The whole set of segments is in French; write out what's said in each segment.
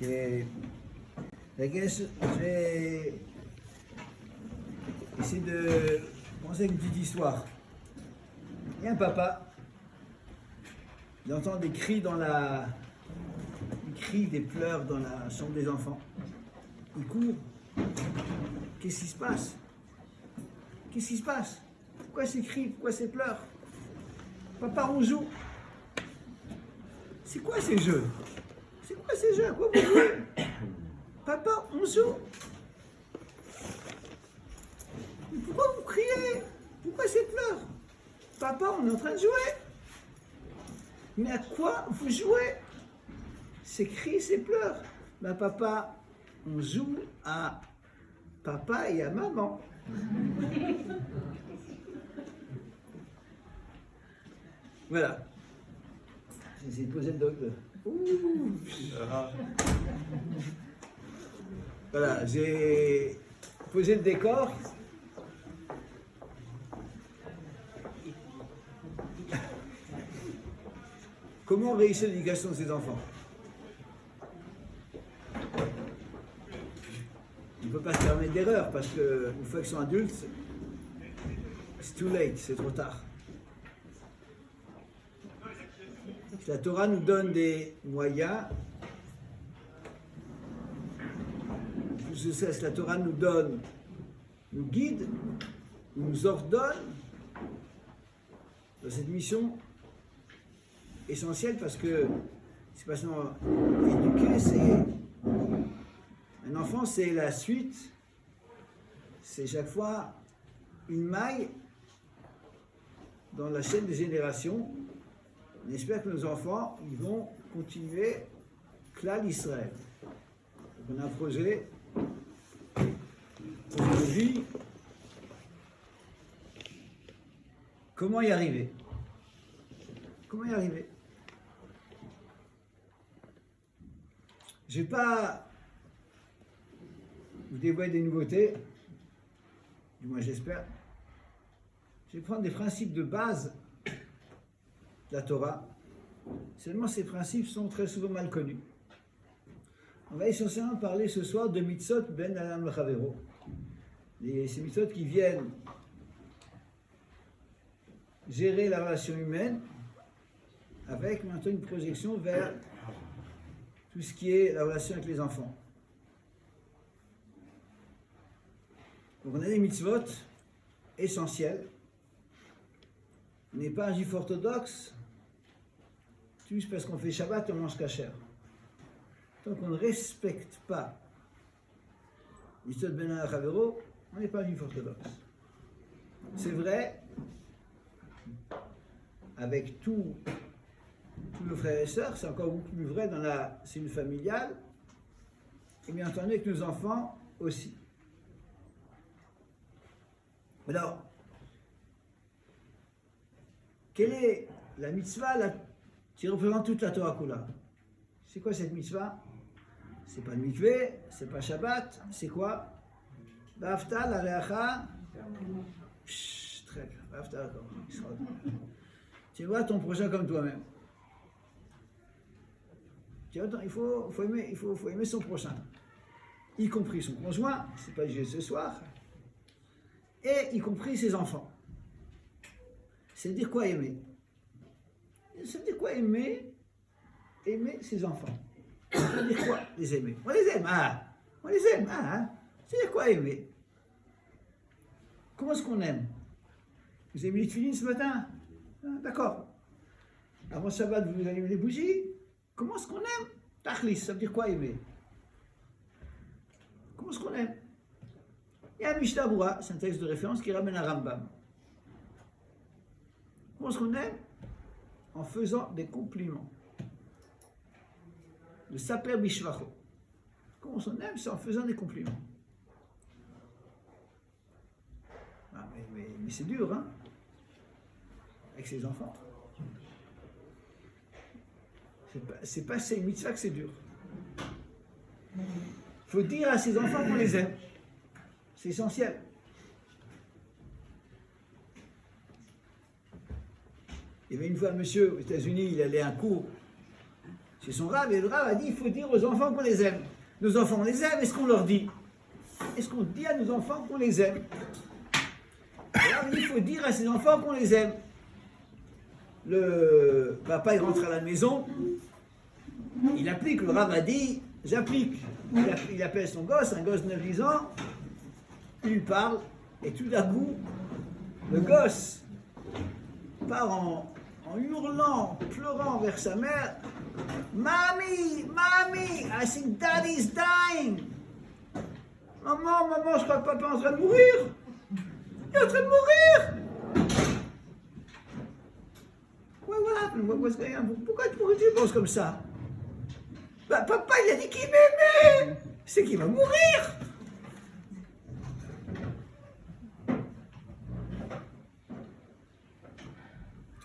Je vais essayer de penser à une petite histoire. Il y a un papa, il entend des cris des pleurs dans la chambre des enfants. Il court. Qu'est-ce qui se passe? Qu'est-ce qui se passe? Pourquoi ces cris? Pourquoi ces pleurs? Papa, on joue. C'est quoi ces jeux? C'est quoi ces jeux? À quoi vous jouez? Papa, on joue. Mais pourquoi vous criez? Pourquoi ces pleurs? Papa, on est en train de jouer. Mais à quoi vous jouez? Ces cris, ces pleurs. Ben papa, on joue à papa et à maman. Voilà. J'ai posé le docteur. Voilà, j'ai posé le décor. Comment réussir l'éducation de ses enfants? On ne peut pas se permettre d'erreur parce qu'une fois qu'ils sont adultes, c'est too late, c'est trop tard. La Torah nous donne des moyens. Je sais, la Torah nous donne, nous guide, nous ordonne dans cette mission essentielle parce que c'est pas seulement éduquer, c'est un enfant, c'est la suite, c'est chaque fois une maille dans la chaîne des générations. On espère que nos enfants, ils vont continuer Klal Israël. Donc on a un projet de vie. Comment y arriver? Comment y arriver? Je ne vais pas vous dévoiler des nouveautés, du moins j'espère. Je vais prendre des principes de base de la Torah. Seulement ces principes sont très souvent mal connus. On va essentiellement parler ce soir de mitzvot ben adam lechavero. Ces mitzvot qui viennent gérer la relation humaine avec maintenant une projection vers tout ce qui est la relation avec les enfants. Donc on a des mitzvot essentiels. On n'est pas un juif orthodoxe, juste parce qu'on fait Shabbat, on mange kasher. Tant qu'on ne respecte pas mitzvot ben adam lechavero, on n'est pas un juif orthodoxe. C'est vrai avec tous nos frères et sœurs, c'est encore beaucoup plus vrai dans la cellule familiale, et bien entendu avec nos enfants aussi. Alors, quelle est la mitzvah qui représente toute la Torah Kula? C'est quoi cette mitzvah? C'est pas le mikvé, c'est pas Shabbat, c'est quoi? Va'afta l'alecha. Très bien, va'afta l'alecha. Tu vois ton prochain comme toi-même. Il faut aimer son prochain, y compris son conjoint, c'est pas juste ce soir, et y compris ses enfants. C'est dire quoi aimer? C'est dire quoi aimer? Aimer ses enfants. C'est dire quoi les aimer? On les aime, on les aime, C'est dire quoi aimer? Comment est-ce qu'on aime? Vous avez mis les tefilines ce matin? D'accord. Avant Shabbat, vous allumez les bougies. Comment est-ce qu'on aime? Tachlis, ça veut dire quoi aimer? Comment est-ce qu'on aime? Il y a un Mishnah Berurah, c'est un texte de référence qui ramène à Rambam. Comment est-ce qu'on aime? En faisant des compliments. Le saper bishvacho. Comment est-ce qu'on aime? C'est en faisant des compliments. Mais c'est dur, hein? Avec ses enfants. C'est pas une mitzvah que c'est dur. Il faut dire à ses enfants qu'on les aime. C'est essentiel. Il y avait une fois un monsieur aux États-Unis, il allait à un cours chez son rave, et le rave a dit, il faut dire aux enfants qu'on les aime. Nos enfants, on les aime, est-ce qu'on leur dit? Est-ce qu'on dit à nos enfants qu'on les aime? Alors, il faut dire à ses enfants qu'on les aime. Le papa, il rentre à la maison, il applique, le rave a dit, j'applique. Il appelle son gosse, un gosse de 9-10 ans, il lui parle, et tout d'un coup, le gosse part en hurlant, pleurant vers sa mère. Mommy, mommy, I think daddy's dying. Maman, maman, je crois que papa est en train de mourir. Il est en train de mourir. Ouais, voilà, pourquoi tu penses comme ça? Bah, papa, il a dit qu'il m'aimait. C'est qu'il va mourir.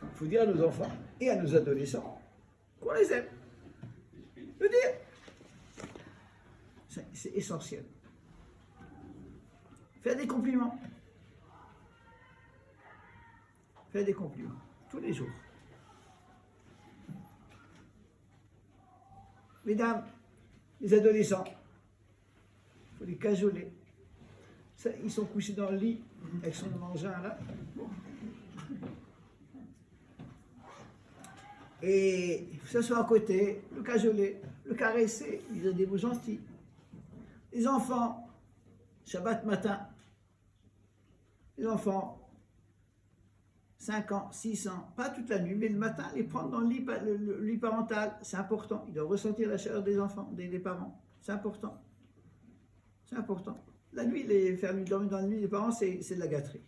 Il faut dire à nos enfants et à nos adolescents qu'on les aime. Le dire. C'est essentiel. Faire des compliments. Faire des compliments. Tous les jours. Mesdames, les adolescents, il faut les cajoler. Ça, ils sont couchés dans le lit avec son engin là. Et il faut s'asseoir à côté, le cajoler, le caresser, lui dire des mots gentils. Les enfants, Shabbat matin, les enfants, 5 ans, 6 ans, pas toute la nuit, mais le matin, les prendre dans le lit parental, c'est important. Ils doivent ressentir la chaleur des enfants, des parents. C'est important. C'est important. La nuit, faire dormir dans la nuit des parents, c'est de la gâterie.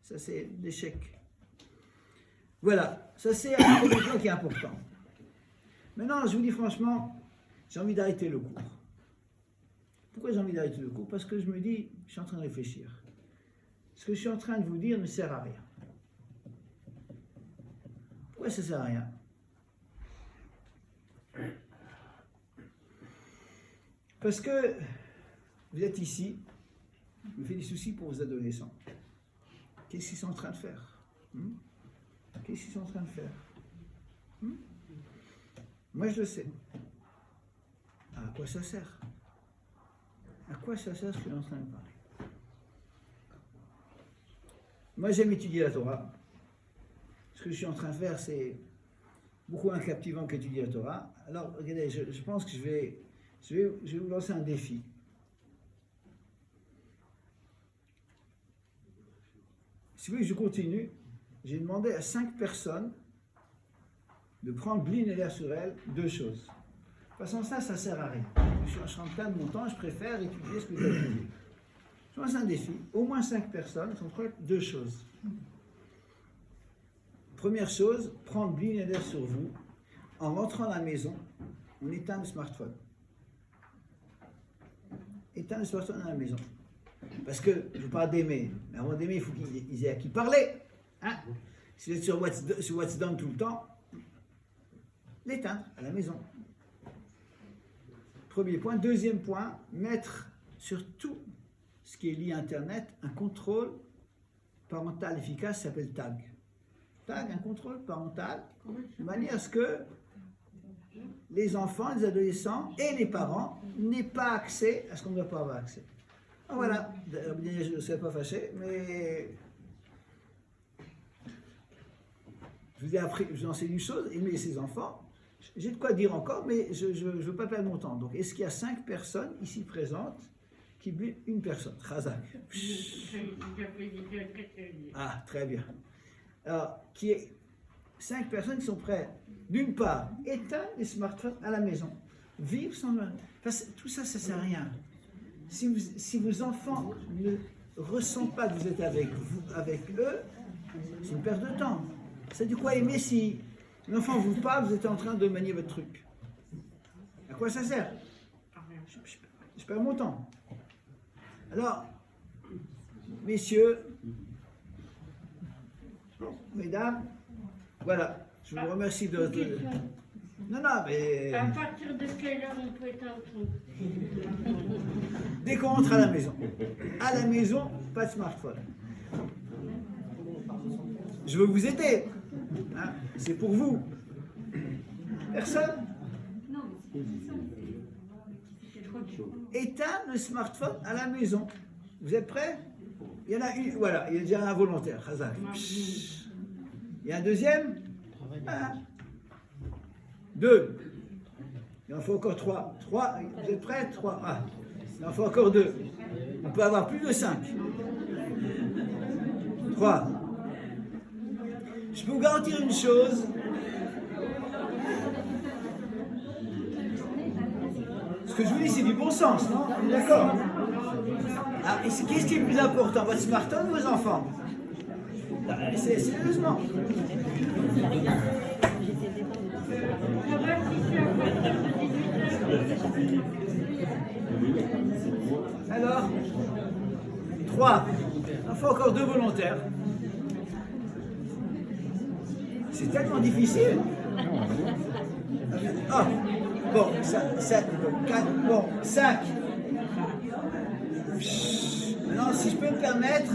Ça, c'est l'échec. Voilà, ça c'est un premier point qui est important. Maintenant, je vous dis franchement, j'ai envie d'arrêter le cours. Pourquoi j'ai envie d'arrêter le cours? Parce que je me dis, je suis en train de réfléchir. Ce que je suis en train de vous dire ne sert à rien. Pourquoi ça ne sert à rien? Parce que vous êtes ici, je me fais des soucis pour vos adolescents. Qu'est-ce qu'ils sont en train de faire? Qu'est-ce qu'ils sont en train de faire? Moi, je le sais. À quoi ça sert? À quoi ça sert ce que je suis en train de parler? Moi, j'aime étudier la Torah. Ce que je suis en train de faire, c'est beaucoup moins captivant qu'étudier la Torah. Alors, regardez, je pense que je vais vous lancer un défi. Si vous voulez que je continue, j'ai demandé à 5 personnes de prendre Bli Neder sur elles 2 choses. De toute façon, ça ne sert à rien. Je suis en train de mon temps, je préfère étudier ce que j'ai étudié. Je lance un défi. Au moins 5 personnes sont prêtes 2 choses. Première chose, prendre Bli Neder sur vous. En rentrant à la maison, on éteint le smartphone. Éteint le smartphone à la maison. Parce que, je parle d'aimer, mais avant d'aimer, il faut qu'ils aient à qui parler. Hein? Si vous êtes sur WhatsApp tout le temps, l'éteindre à la maison. Premier point. Deuxième point, mettre sur tout ce qui est lié à Internet un contrôle parental efficace, ça s'appelle TAG. TAG, un contrôle parental, de manière à ce que les enfants, les adolescents et les parents n'aient pas accès à ce qu'on ne doit pas avoir accès. Alors voilà, je ne serais pas fâché, mais je vous ai appris, je vous ai enseigné une chose, aimer ses enfants. J'ai de quoi dire encore, mais je ne veux pas perdre mon temps. Donc, est-ce qu'il y a 5 personnes ici présentes qui blient une personne? Razak. Ah, très bien. Alors, qui est 5 personnes qui sont prêtes, d'une part, éteindre les smartphones à la maison, vivre sans... Tout ça, ça ne sert à rien. Si vos enfants ne ressentent pas que vous êtes avec eux, c'est une perte de temps. C'est du quoi aimer si l'enfant vous parle, vous êtes en train de manier votre truc. À quoi ça sert? Je perds mon temps. Alors, messieurs, mesdames, voilà, je vous remercie de... Non, mais... À partir de quelle heure on peut être en dessous? Dès qu'on rentre à la maison. À la maison, pas de smartphone. Je veux vous aider. Hein? C'est pour vous. Personne? Non, Éteindre le smartphone à la maison. Vous êtes prêts? Il y en a une, voilà, il y a déjà un volontaire. Hazak. Il y a un deuxième? Un. Deux. Il en faut encore trois. Trois, vous êtes prêts? Trois. Ah. Il en faut encore deux. On peut avoir plus de 5. 3. Je peux vous garantir une chose. Ce que je vous dis, c'est du bon sens, non? D'accord. Ah, qu'est-ce qui est le plus important, votre smartphone ou vos enfants? Sérieusement. Alors, 3. Il faut encore 2 volontaires. C'est tellement difficile. Ah, bon, 7, 4, bon, 5. Maintenant, si je peux me permettre,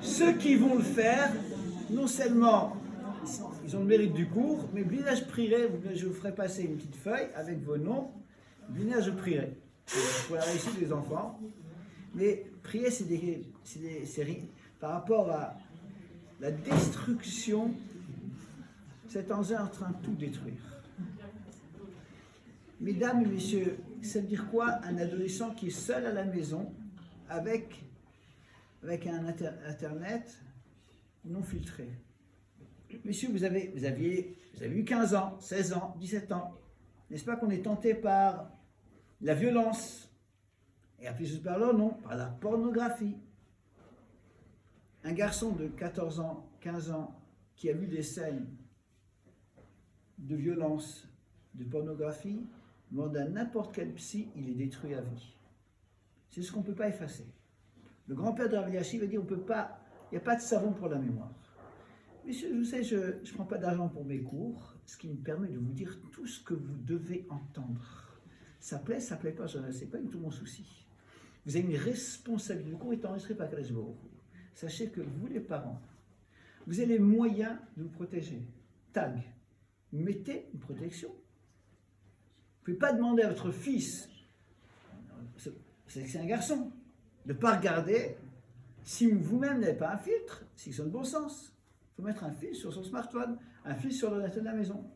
ceux qui vont le faire, non seulement ils ont le mérite du cours, mais bien je prierai, je vous ferai passer une petite feuille avec vos noms, bien je prierai pour la réussite des enfants. Mais prier, c'est par rapport à la destruction, c'est en train de tout détruire. Mesdames et messieurs, ça veut dire quoi un adolescent qui est seul à la maison avec un Internet non filtré? Messieurs, vous avez eu 15 ans, 16 ans, 17 ans. N'est-ce pas qu'on est tenté par la violence? Et après, je par là, non, par la pornographie. Un garçon de 14 ans, 15 ans, qui a vu des scènes de violence, de pornographie, demande à n'importe quel psy, il est détruit à vie. C'est ce qu'on ne peut pas effacer. Le grand-père de Rav Eliachiv va dire, il n'y a pas de savon pour la mémoire. Messieurs, vous savez, je ne prends pas d'argent pour mes cours, ce qui me permet de vous dire tout ce que vous devez entendre. Ça plaît pas, ce n'est pas du tout mon souci. Vous avez une responsabilité. Le cours est enregistré par Kadosh Baruch Hu. Sachez que vous, les parents, vous avez les moyens de vous protéger. Tag, mettez une protection. Vous ne pouvez pas demander à votre fils, c'est un garçon, de ne pas regarder si vous-même n'avez pas un filtre, si c'est de bon sens. Il faut mettre un filtre sur son smartphone, un filtre sur l'ordinateur de la maison.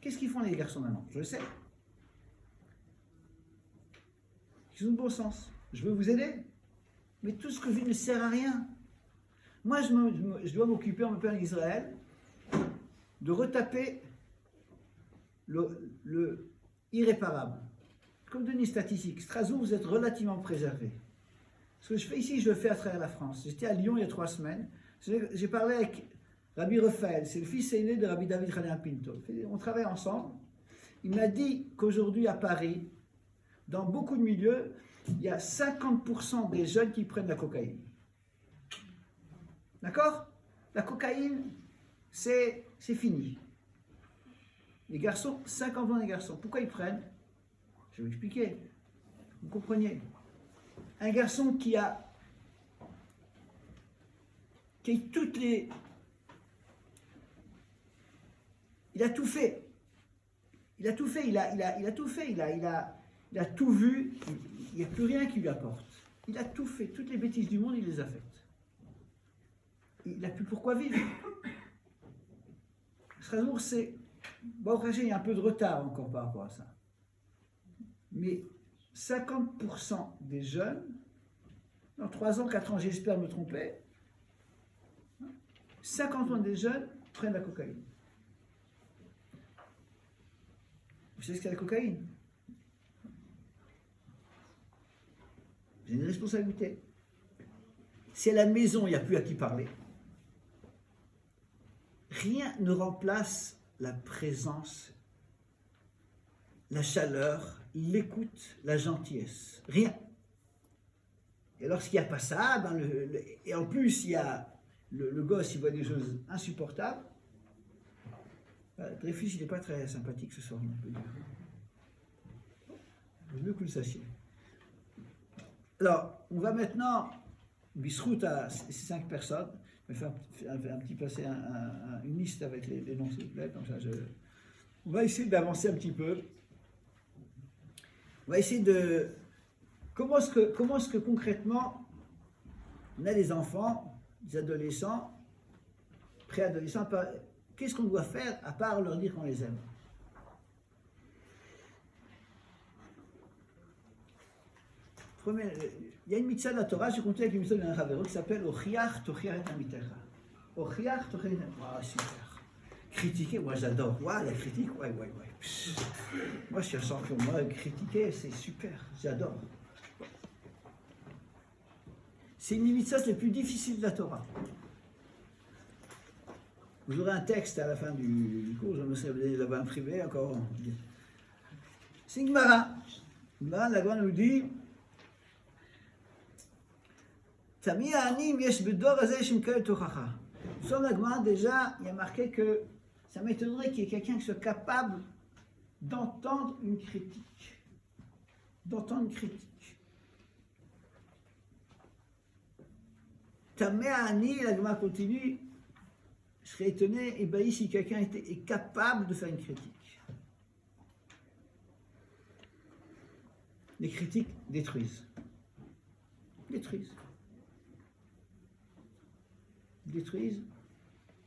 Qu'est-ce qu'ils font les garçons maintenant? Je le sais. Ils ont de bon sens. Je veux vous aider. Mais tout ce que je dis ne sert à rien. Moi, je dois m'occuper en me père d'Israël de retaper le irréparable. Comme donné statistique, Strasbourg, vous êtes relativement préservé. Ce que je fais ici, je le fais à travers la France. J'étais à Lyon il y a 3 semaines. J'ai parlé avec Rabbi Raphaël, c'est le fils aîné de Rabbi David Khanan Pinto. On travaille ensemble. Il m'a dit qu'aujourd'hui à Paris, dans beaucoup de milieux, il y a 50% des jeunes qui prennent la cocaïne. D'accord? La cocaïne, c'est fini. Les garçons, 50% des garçons. Pourquoi ils prennent? Je vais vous expliquer. Vous compreniez? Un garçon qui a toutes les... Il a tout fait. Il a tout fait. Il a tout fait. Il a tout vu. Il n'y a plus rien qui lui apporte. Il a tout fait. Toutes les bêtises du monde, il les a faites. Il n'a plus pourquoi vivre. Strasbourg, c'est... Bon, il y a un peu de retard encore par rapport à ça. Mais 50% des jeunes, dans 3 ans, 4 ans, j'espère me tromper, 50% des jeunes prennent la cocaïne. Vous savez ce qu'est la cocaïne? Vous avez une responsabilité. Si à la maison, il n'y a plus à qui parler, rien ne remplace la présence, la chaleur, l'écoute, la gentillesse. Rien. Et lorsqu'il n'y a pas ça, et en plus il y a le gosse, il voit des choses insupportables. Dreyfus, il n'est pas très sympathique ce soir, on peut dire. Je veux que vous le sachiez. Alors, on va maintenant, Bisrout à ces 5 personnes, je vais faire un petit passer une liste avec les noms, s'il vous plaît, comme ça On va essayer d'avancer un petit peu. On va essayer de... Comment est-ce que concrètement, on a des enfants, des adolescents, préadolescents, qu'est-ce qu'on doit faire à part leur dire qu'on les aime? Il y a une mitzvah de la Torah, je comptais avec une mitzvah d'un Ravero qui s'appelle Ochiach Tochiach et Amitecha. Ochiach Tochiach et Amitecha. Super. Critiquer, moi j'adore. La critique, ouais. Moi je suis un champion. Moi, critiquer, c'est super. J'adore. C'est une mitzvah les plus difficiles de la Torah. Vous aurez un texte à la fin du cours, je me sais, vous allez l'avoir imprimé encore. C'est une Gemara. La Gemara nous dit Tami Anim Yesh Bedor Azeh Shimkel Tochacha. Sur la Gemara, déjà, il y a marqué que ça m'étonnerait qu'il y ait quelqu'un qui soit capable d'entendre une critique. Tami Ani, la Gemara continue, je serais étonné, ébahi si quelqu'un est capable de faire une critique. Les critiques détruisent,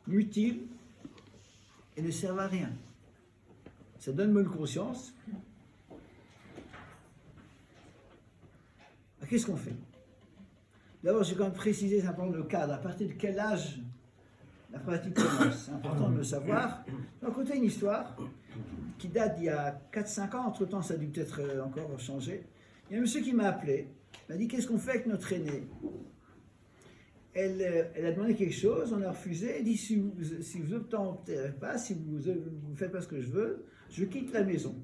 mutilent et ne servent à rien. Ça donne bonne conscience. Alors, qu'est-ce qu'on fait? D'abord, j'ai quand même précisé simplement le cadre. À partir de quel âge la pratique commence? C'est important de le savoir. Je vais raconter une histoire qui date d'il y a 4-5 ans. Entre-temps, ça a dû peut-être encore changer. Il y a un monsieur qui m'a appelé. Il m'a dit, qu'est-ce qu'on fait avec notre aînée? Elle a demandé quelque chose, on a refusé. Elle dit, si vous n'obtenez pas, si vous ne faites pas ce que je veux, je quitte la maison.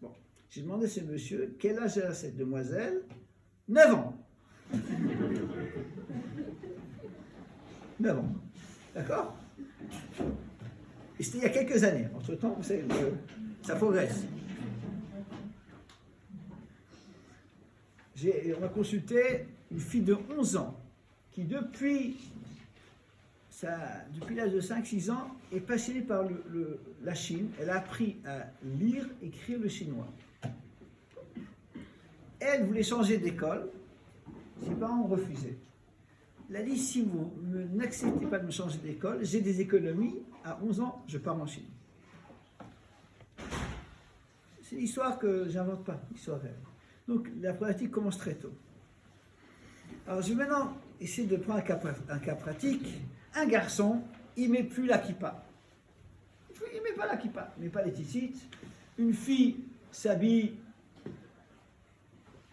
Bon, j'ai demandé à ce monsieur, quel âge a cette demoiselle? 9 ans. 9 ans. D'accord? Et c'était il y a quelques années. Entre-temps, vous savez, ça progresse. On a consulté une fille de 11 ans qui, depuis l'âge de 5-6 ans, est passionnée par la Chine. Elle a appris à lire, écrire le chinois. Elle voulait changer d'école. Ses parents ont refusé. Elle a dit, si vous n'acceptez pas de me changer d'école, j'ai des économies, à 11 ans, je pars en Chine. C'est l'histoire que j'invente pas, l'histoire réelle. Donc la pratique commence très tôt. Alors je vais maintenant essayer de prendre un cas pratique. Un garçon, il ne met plus la kippa. Il ne met pas la kippa, il ne met pas les tzitzit. Une fille s'habille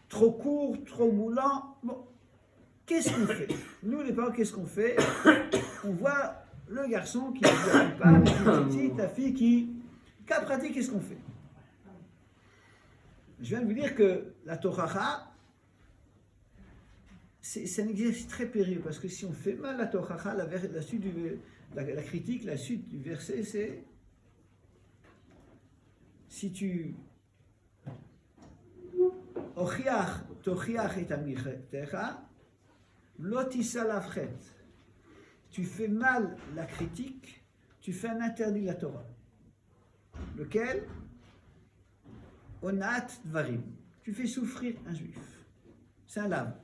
trop court, trop moulant. Bon, qu'est-ce qu'on fait? Nous, les parents, qu'est-ce qu'on fait? On voit le garçon qui ne pas, la fille qui... Cas pratique, qu'est-ce qu'on fait? Je viens de vous dire que la Tochacha, c'est un exercice très périlleux, parce que si on fait mal la Tochacha, la suite la critique, la suite du verset, c'est si tu Ochiach tochiach et amitecha, lotissa lavchet. Tu fais mal la critique, tu fais un interdit de la Torah. Lequel? Onat dvarim. Tu fais souffrir un juif. C'est un lave.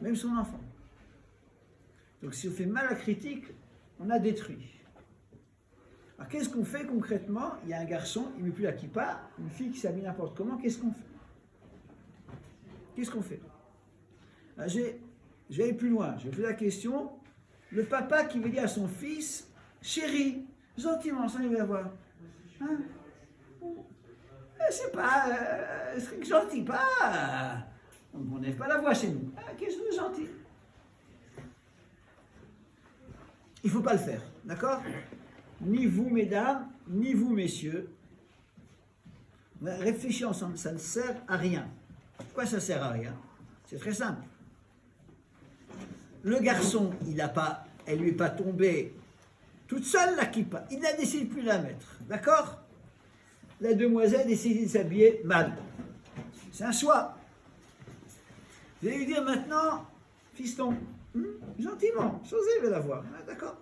Même son enfant. Donc si on fait mal à la critique, on a détruit. Alors qu'est-ce qu'on fait concrètement? Il y a un garçon, il ne met plus la kippa, une fille qui s'habille n'importe comment, qu'est-ce qu'on fait? Qu'est-ce qu'on fait? Je vais aller plus loin, je vais poser la question. Le papa qui veut dire à son fils, chéri, gentiment, sans lui avoir. Hein? C'est pas, c'est gentil, pas. On n'élève pas la voix chez nous. Qu'est-ce que c'est gentil? Il ne faut pas le faire, d'accord? Ni vous, mesdames, ni vous, messieurs. Réfléchissez ensemble, ça ne sert à rien. Pourquoi ça ne sert à rien? C'est très simple. Le garçon, elle ne lui est pas tombée toute seule la kippa. Il n'a décidé de plus la mettre, d'accord? La demoiselle décide de s'habiller mal. C'est un choix. Vous allez lui dire maintenant, fiston, gentiment, sans élever la voix, d'accord?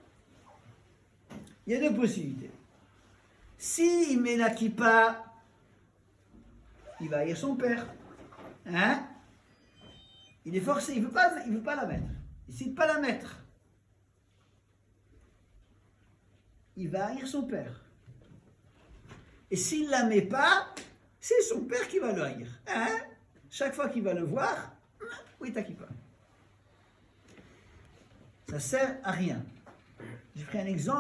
Il y a deux possibilités. S'il met la kippa, il va haïr son père. Hein? Il est forcé, il veut pas la mettre. Il décide de pas la mettre. Il va haïr son père. Et s'il ne la met pas, c'est son père qui va le haïr. Hein? Chaque fois qu'il va le voir, oui, t'as kippa. Ça sert à rien. J'ai pris un exemple.